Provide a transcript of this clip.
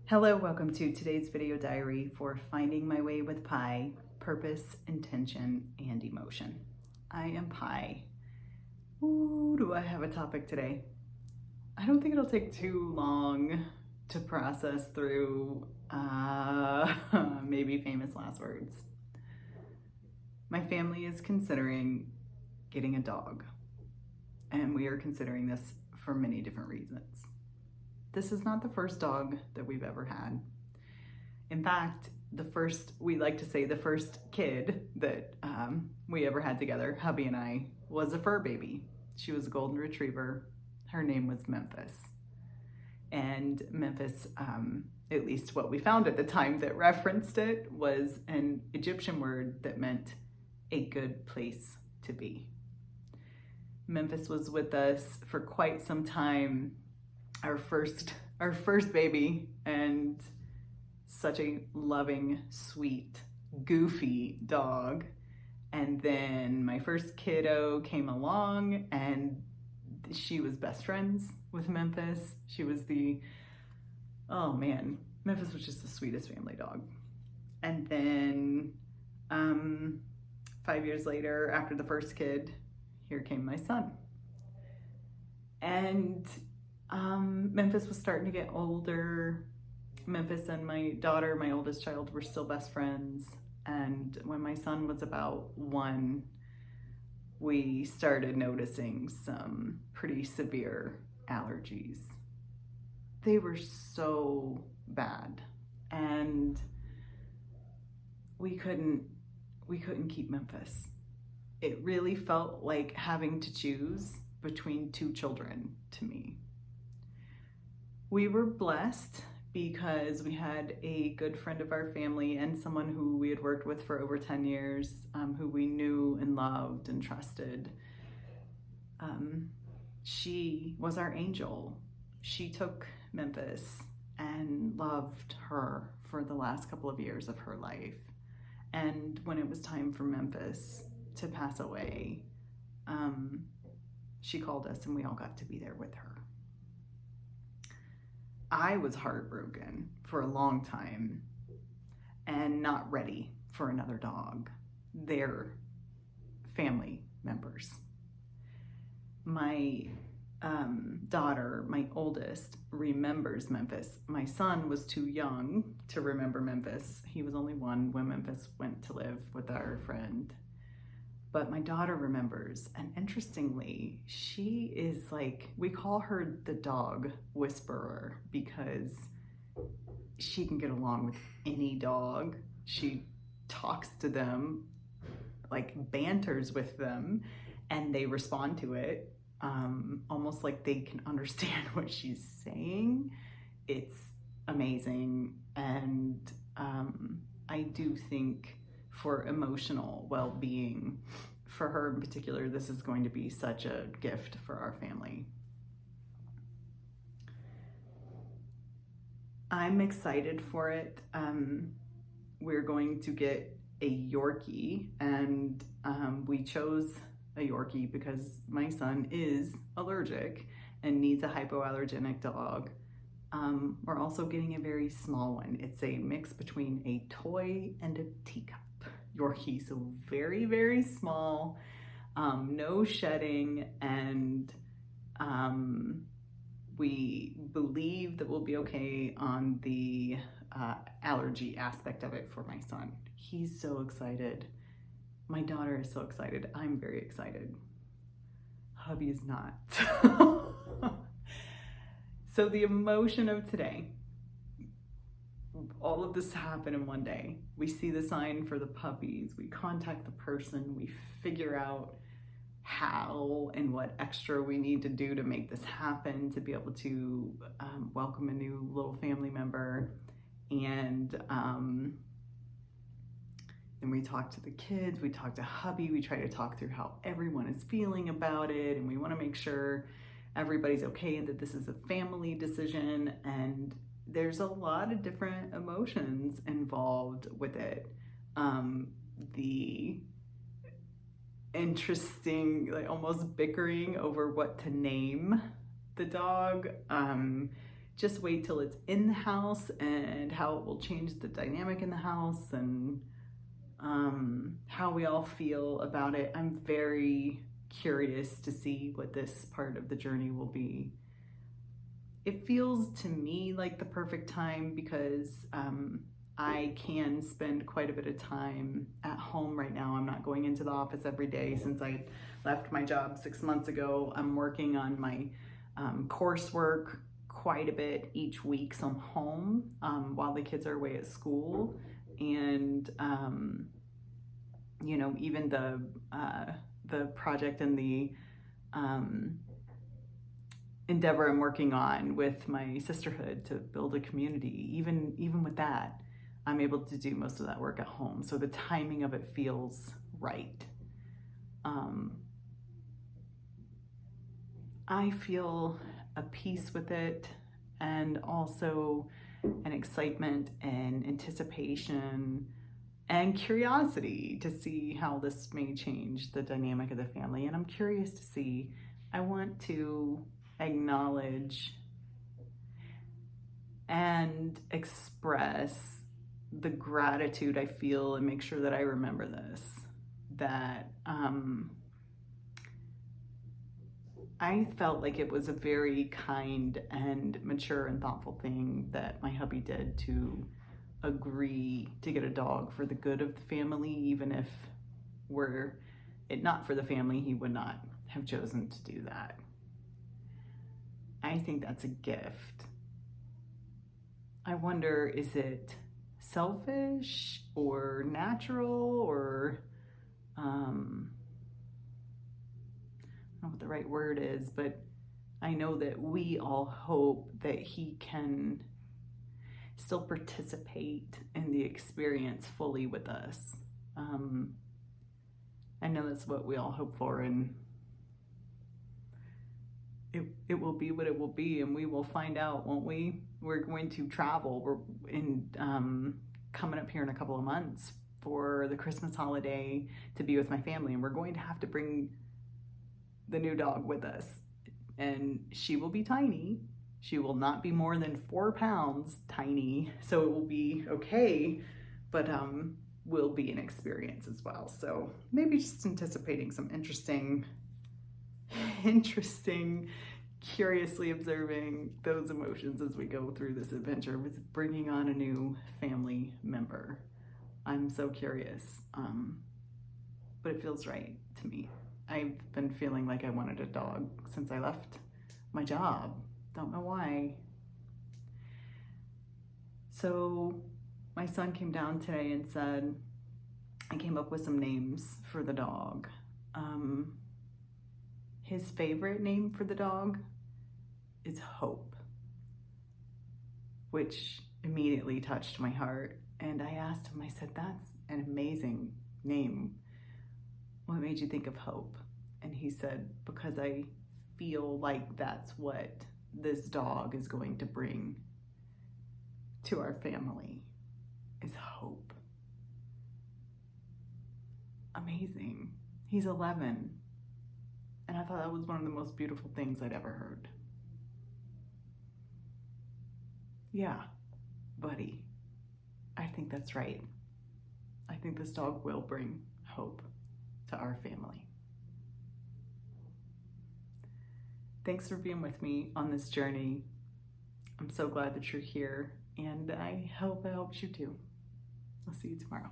Hello, welcome to today's video diary for Finding My Way with Pi, Purpose, Intention, and Emotion. I am Pi. Ooh, do I have a topic today? I don't think it'll take too long to process through maybe famous last words. My family is considering getting a dog, and we are considering this for many different reasons. This is not the first dog that we've ever had. In fact, the first kid that we ever had together, hubby and I, was a fur baby. She was a golden retriever. Her name was Memphis. And Memphis, at least what we found at the time that referenced it, was an Egyptian word that meant a good place to be. Memphis was with us for quite some time. Our first baby, and such a loving, sweet, goofy dog. And then my first kiddo came along, and she was best friends with Memphis. She was Memphis was just the sweetest family dog. And then 5 years later, after the first kid, here came my son. And Memphis was starting to get older. Memphis and my daughter, my oldest child, were still best friends. And when my son was about 1, we started noticing some pretty severe allergies. They were so bad, and we couldn't keep Memphis. It really felt like having to choose between 2 children to me. We were blessed because we had a good friend of our family and someone who we had worked with for over 10 years, who we knew and loved and trusted. She was our angel. She took Memphis and loved her for the last couple of years of her life. And when it was time for Memphis to pass away, she called us and we all got to be there with her. I was heartbroken for a long time and not ready for another dog. They're family members. My daughter, my oldest, remembers Memphis. My son was too young to remember Memphis. He was only 1 when Memphis went to live with our friend. But my daughter remembers, and interestingly, she is we call her the dog whisperer because she can get along with any dog. She talks to them, banters with them, and they respond to it, almost like they can understand what she's saying. It's amazing, and I do think for emotional well-being, for her in particular, this is going to be such a gift for our family. I'm excited for it. We're going to get a Yorkie, and we chose a Yorkie because my son is allergic and needs a hypoallergenic dog. We're also getting a very small one. It's a mix between a toy and a teacup Yorkie, so very, very small, no shedding, and we believe that we'll be okay on the allergy aspect of it for my son. He's so excited. My daughter is so excited. I'm very excited. Hubby is not. So the emotion of today, all of this happened in one day. We see the sign for the puppies, we contact the person, we figure out how and what extra we need to do to make this happen, to be able to welcome a new little family member. And then we talk to the kids, we talk to hubby, we try to talk through how everyone is feeling about it, and we want to make sure everybody's okay and that this is a family decision. And there's a lot of different emotions involved with it. The interesting, almost bickering over what to name the dog. just wait till it's in the house and how it will change the dynamic in the house and how we all feel about it. I'm very curious to see what this part of the journey will be. It feels to me like the perfect time because I can spend quite a bit of time at home right now. I'm not going into the office every day since I left my job 6 months ago. I'm working on my coursework quite a bit each week, so I'm home while the kids are away at school. And you know, even the project and the endeavor I'm working on with my sisterhood to build a community, even with that, I'm able to do most of that work at home. So the timing of it feels right. I feel a peace with it, and also an excitement and anticipation and curiosity to see how this may change the dynamic of the family. And I'm curious to see, I want to acknowledge and express the gratitude I feel and make sure that I remember this, that I felt like it was a very kind and mature and thoughtful thing that my hubby did to agree to get a dog for the good of the family. Even if were it not for the family, he would not have chosen to do that. I think that's a gift. I wonder, is it selfish or natural, or I don't know what the right word is, but I know that we all hope that he can still participate in the experience fully with us. I know that's what we all hope for, and it will be what it will be, and we will find out, won't we? We're going to travel. We're in coming up here in a couple of months for the Christmas holiday to be with my family, and we're going to have to bring the new dog with us. And she will be tiny. She will not be more than 4 pounds tiny, so it will be okay, but will be an experience as well. So maybe just anticipating some interesting, curiously observing those emotions as we go through this adventure with bringing on a new family member. I'm so curious, but it feels right to me. I've been feeling like I wanted a dog since I left my job. Don't know why. So my son came down today and said, I came up with some names for the dog. His favorite name for the dog is Hope, which immediately touched my heart. And I asked him, I said, that's an amazing name. What made you think of Hope? And he said, because I feel like that's what this dog is going to bring to our family, is hope. Amazing. He's 11. And I thought that was one of the most beautiful things I'd ever heard. Yeah, buddy, I think that's right. I think this dog will bring hope to our family. Thanks for being with me on this journey. I'm so glad that you're here, and I hope it helps you too. I'll see you tomorrow.